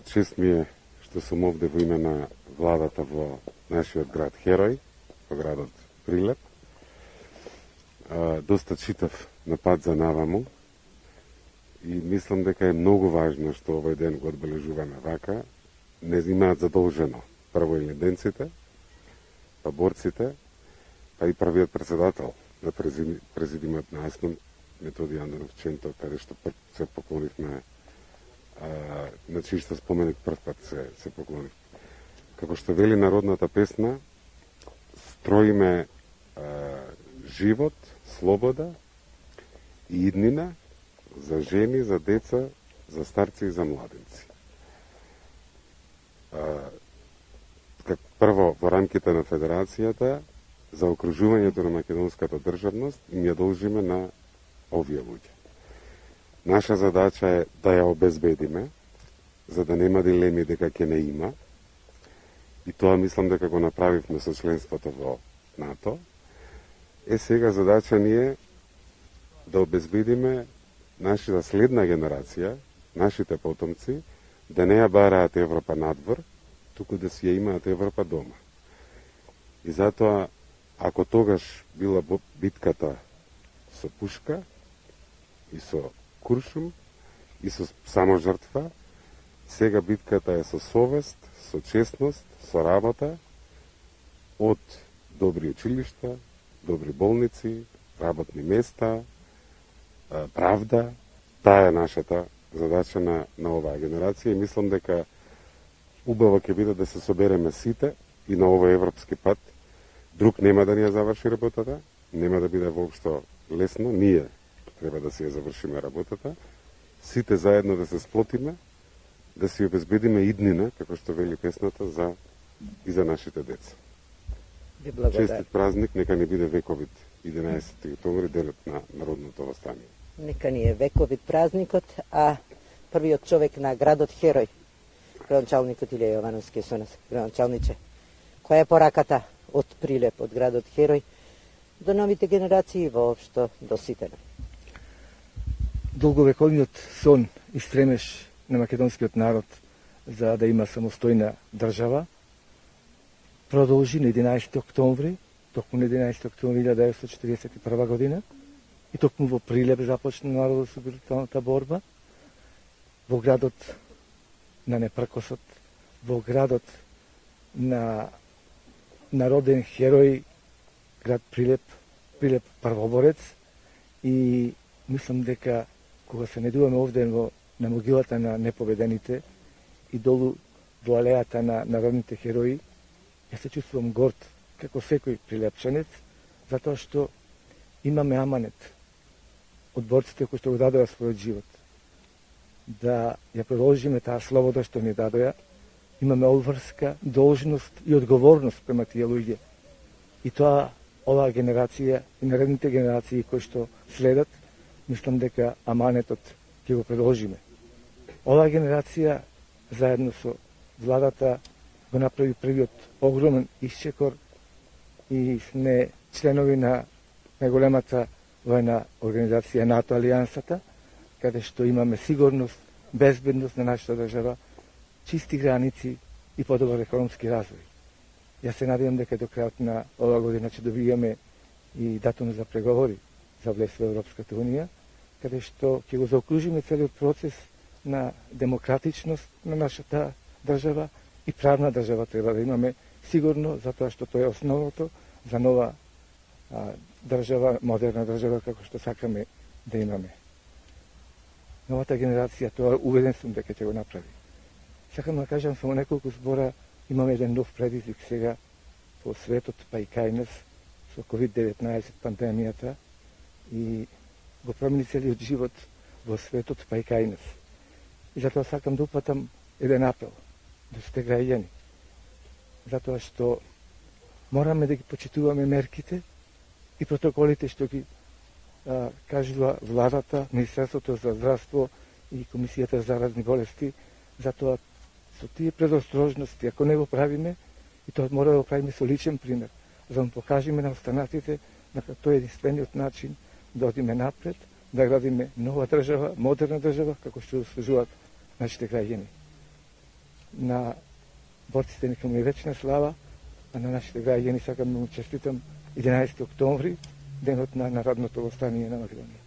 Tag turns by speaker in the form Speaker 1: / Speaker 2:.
Speaker 1: Чест ми е што сум овде во име на владата во нашиот град Херој, во градот Прилеп. Доста читав на пат за наваму и мислам дека е многу важно што овој ден го одбележуваме вака. Не имаат задолжено прво и леденците, па борците, па и првиот председател на президимот на АСНУМ, Методи Андонов Ченто, каде што се поклонивме, на чиј што споменик прв пат се поклонив. Како што вели народната песна, строиме живот, слобода и иднина за жени, за деца, за старци и за младенци. Прво, во рамките на Федерацијата, за окружувањето на македонската државност им ја должиме на овие луѓе. Наша задача е да ја обезбедиме, за да нема дилеми дека ќе не има, и тоа мислам дека го направивме со членството во НАТО. Сега задача ни е да обезбедиме нашата следна генерација, нашите потомци, да не ја бараат Европа надвор, туку да си ја имаат Европа дома. И затоа, ако тогаш била битката со пушка и со куршум и со само жртва, сега битката е со совест, со честност, со работа, од добри училишта, добри болници, работни места, правда. Таа е нашата задача на оваа генерација и мислам дека убаво ќе биде да се собереме сите и на овој европски пат. Друг нема да ни ја заврши работата, нема да биде воопшто лесно, ние треба да си ја завршиме работата, сите заедно да се сплотиме, да си обезбедиме иднина, како што вели песната, и за нашите деца. Честит празник, нека ни биде вековит 11 октомври, денот на народното востание.
Speaker 2: Нека ни е вековит празникот, а првиот човек на градот Херој, градоначалникот Илија Јовановски со нас. Градоначалниче, која е пораката од Прилеп, од градот Херој, до новите генерации и воопшто до сите?
Speaker 3: Долговековниот сон и стремеж на македонскиот народ за да има самостојна држава продолжи на 11 октомври, токму на 11 октомври 1941 година, и токму во Прилеп започна народособранителната борба, во градот на непркосот, во градот на народен херој, град Прилеп, Прилеп првоборец, и мислам дека кога се недуваме овде на могилата на непобедените и долу во алејата на народните херои, ја се чувствувам горд, како секој прилепчанец, затоа што имаме аманет од борците кои што го дадоа својот живот. Да ја продолжиме таа слобода што ни дадоа, имаме обврска, должност и одговорност према тие луѓе. И тоа оваа генерација и наредните генерации кои што следат, мислам дека аманетот ќе го продолжиме. Оваа генерација заедно со владата го направи првиот огромен исчекор и сме членови на најголемата војна организација НАТО Алијансата, каде што имаме сигурност, безбедност на нашата држава, чисти граници и подобар економски развој. Јас се надевам дека до крајот на оваа година ќе добиеме и датум за преговори за влез во Европската унија, каде што ќе го заокружиме целиот процес на демократичност на нашата држава и правна држава треба да имаме сигурно, затоа што тоа е основното за нова држава, модерна држава, како што сакаме да имаме. Новата генерација, тоа убеден сум дека ќе го направи. Сакам да кажам само неколку збора, имаме еден нов предизвик сега по светот, па и кај нас, со COVID-19 пандемијата, и го промени целиот живот во светот, па и кај нас. И затоа сакам да упатам еден апел до сите граѓани, затоа што мораме да ги почитуваме мерките и протоколите што ги кажува владата, Министерството за здравство и Комисијата за заразни болести, затоа со тие предострожности, ако не го правиме, и тоа мора да го правиме со личен пример, за да покажеме на останатите дека тоа е единствениот начин да одиме напред, да градиме нова држава, модерна држава, како што заслужуваат нашите граѓани. на борците нека му е вечна слава, а на нашите граѓани сакам да му честитам 11 октомври, денот на народното востание на Македонија.